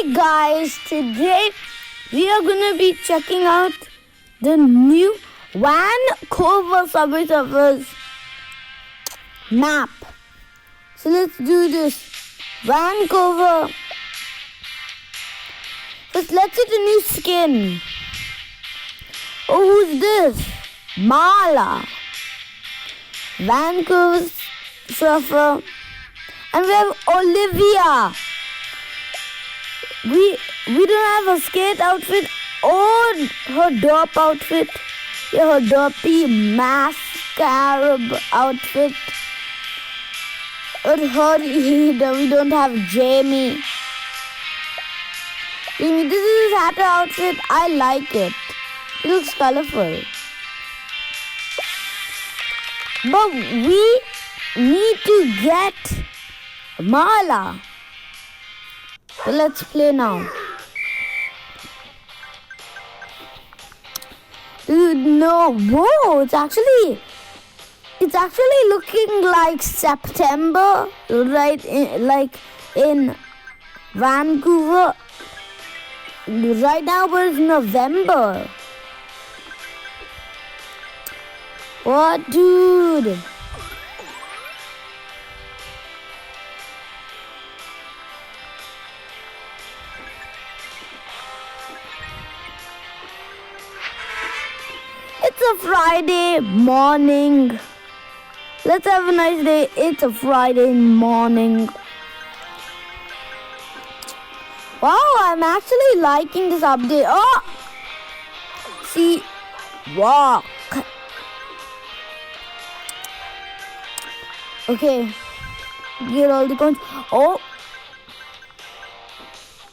Hey guys, today we are gonna be checking out the new Vancouver subway surfers map. So let's do this. Vancouver. First, let's get a new skin. Oh, who's this? Mala. Vancouver surfer. And we have Olivia. We don't have a skate outfit or her derp outfit. Yeah, her derpy mascara outfit. Or her we don't have Jamie. This is his hatter outfit. I like it. It looks colorful. But we need to get Mala. So let's play now. Dude, no. Whoa, it's actually looking like September, right? In Vancouver. Right now it's November. What, dude? It's a Friday morning. Let's have a nice day. It's a Friday morning. Wow, I'm actually liking this update. Oh! See, walk. Okay. Get all the coins. Oh!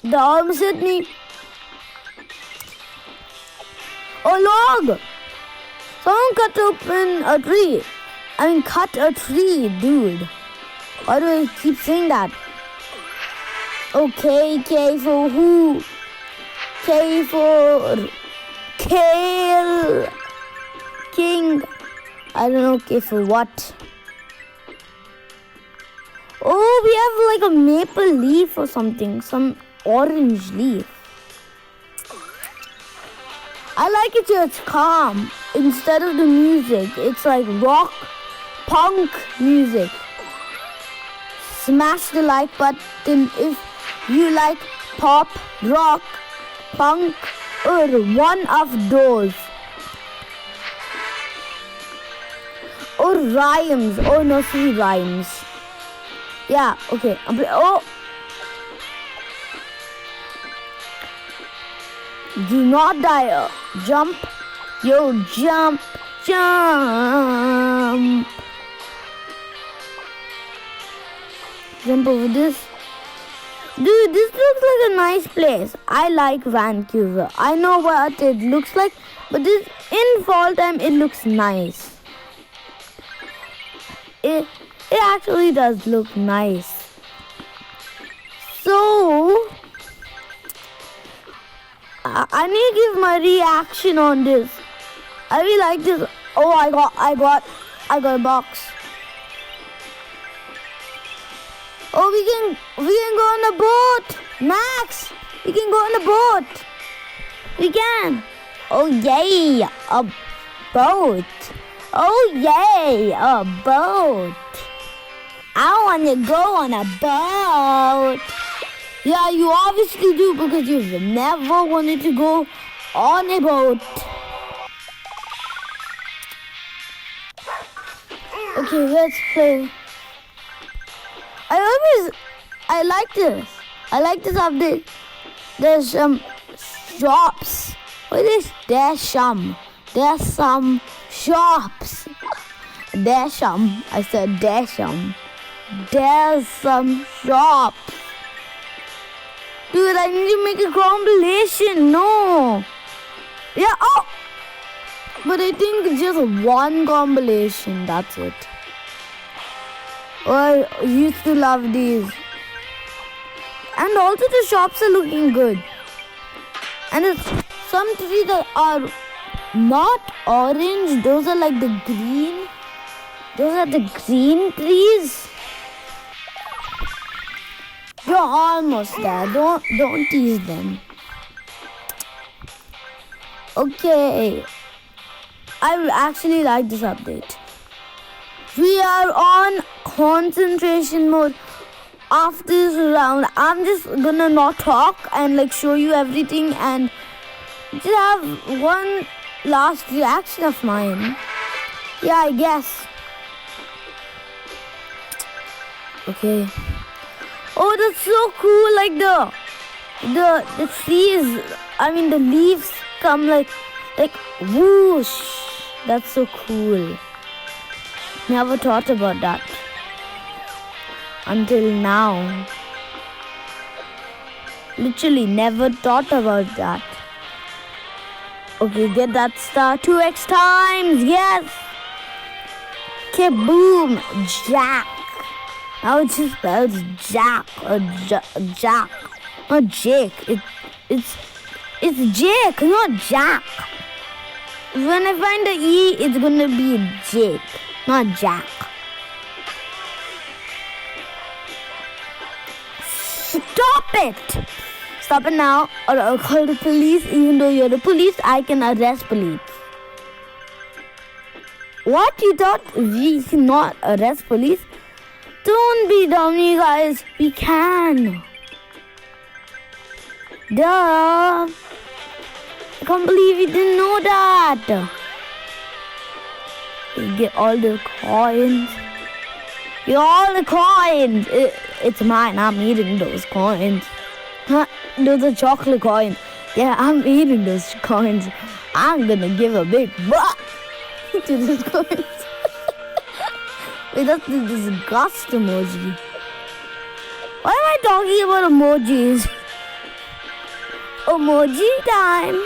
The arms hit me. Oh, log! Someone cut open a tree. Cut a tree, dude. Why do I keep saying that? Okay, K for who? K for Kale King. I don't know, K for what? Oh, we have like a maple leaf or something. Some orange leaf. I like it here, it's calm. Instead of the music, it's like rock, punk music. Smash the like button if you like pop, rock, punk, or one of those. Or rhymes, or nursery rhymes. Yeah, okay. Oh! Do not die. Jump. Yo, jump. Jump. Jump over this. Dude, this looks like a nice place. I like Vancouver. I know what it looks like, but this in fall time it looks nice. It actually does look nice. So I need to give my reaction on this. I really like this. Oh, I got a box. Oh, we can go on a boat. Max, we can go on a boat. We can. Oh, yay, a boat. Oh, yay, a boat. I want to go on a boat. Yeah, you obviously do because you've never wanted to go on a boat. Okay, let's play. I like this. I like this update. There's some shops. What is there's some shops. I said there's some shops. Dude, I need to make a compilation. No. Yeah, oh. But I think it's just one compilation. That's it. Oh, I used to love these. And also the shops are looking good. And it's some trees that are not orange. Those are like the green. Those are the green trees. Yo, You're almost there. Don't tease them. Okay. I actually like this update. We are on concentration mode. After this round, I'm just gonna not talk and like show you everything and just have one last reaction of mine. Yeah, I guess. Okay. Oh, that's so cool! Like the trees. I mean, the leaves come like whoosh. That's so cool. Never thought about that until now. Literally never thought about that. Okay, get that star 2x times. Yes. Okay, boom. Jack. Now it just spells Jack or Jack. Not Jake. It's Jake, not Jack. When I find the E, it's gonna be Jake, not Jack. Stop it! Stop it now, or I'll call the police. Even though you're the police, I can arrest police. What? You thought we cannot arrest police? Don't be dumb, you guys. We can. Duh. I can't believe you didn't know that. You get all the coins. Get all the coins. It's mine. I'm eating those coins. Huh? Those are chocolate coins. Yeah, I'm eating those coins. I'm gonna give a big butt to those coins. Wait, that's the disgust emoji. Why am I talking about emojis? Emoji time.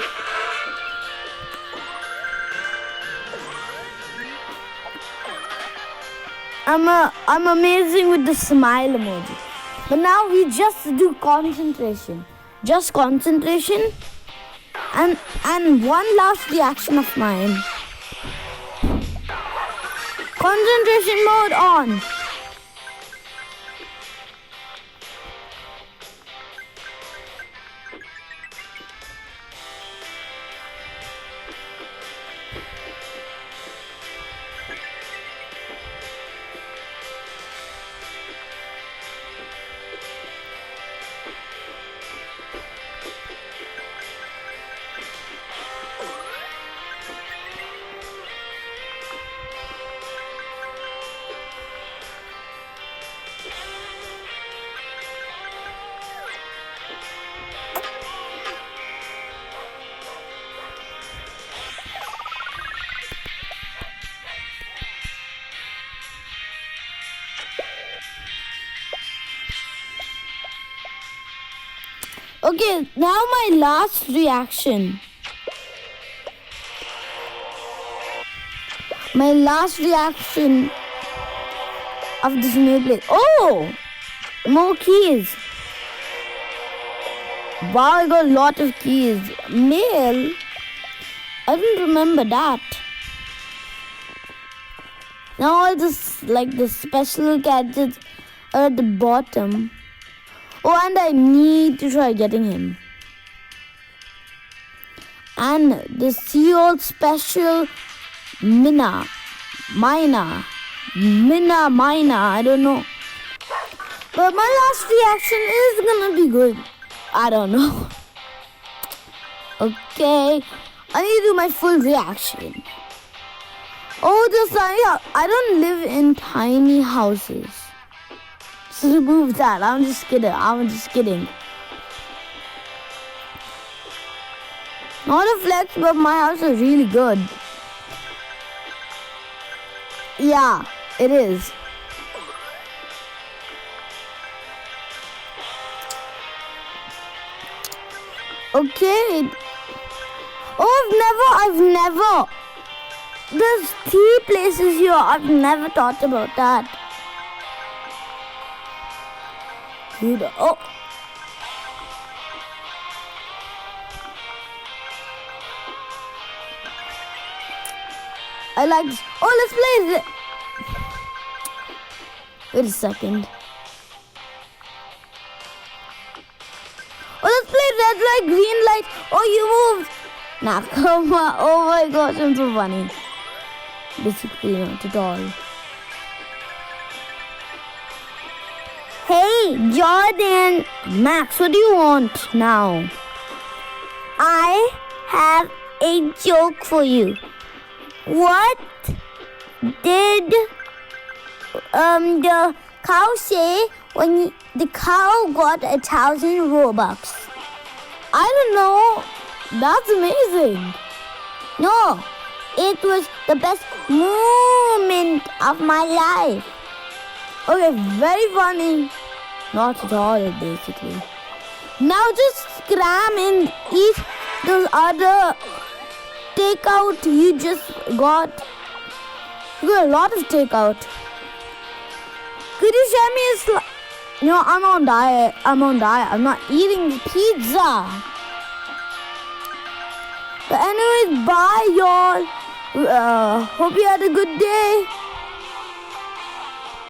I'm amazing with the smile emoji. But now we just do concentration. Just concentration. And one last reaction of mine. Concentration mode on. Okay, now my last reaction. My last reaction of this new place. Oh! More keys. Wow, I got a lot of keys. Mail? I didn't remember that. Now all this, like the special gadgets are at the bottom. Oh, and I need to try getting him. And the Seoul special Mina, I don't know. But my last reaction is gonna be good. I don't know. Okay, I need to do my full reaction. Oh, I don't live in tiny houses. So remove that. I'm just kidding. Not a flex, but my house is really good. Yeah, it is. Okay. Oh, I've never. There's tea places here. I've never thought about that. Oh. I like this. Oh, let's play it. Wait a second. red light, green light. Oh, you moved. Nah, come on. Oh my gosh, I'm so funny. Basically, not at all. Hey, Jordan. Max, what do you want now? I have a joke for you. What did the cow say when the cow got 1,000 Robux? I don't know. That's amazing. No, it was the best moment of my life. Okay, very funny. Not at all, basically. Now just scram and eat those other takeout you just got. You got a lot of takeout. Could you share me a No, I'm on diet. I'm not eating pizza. But anyways, bye y'all. Hope you had a good day.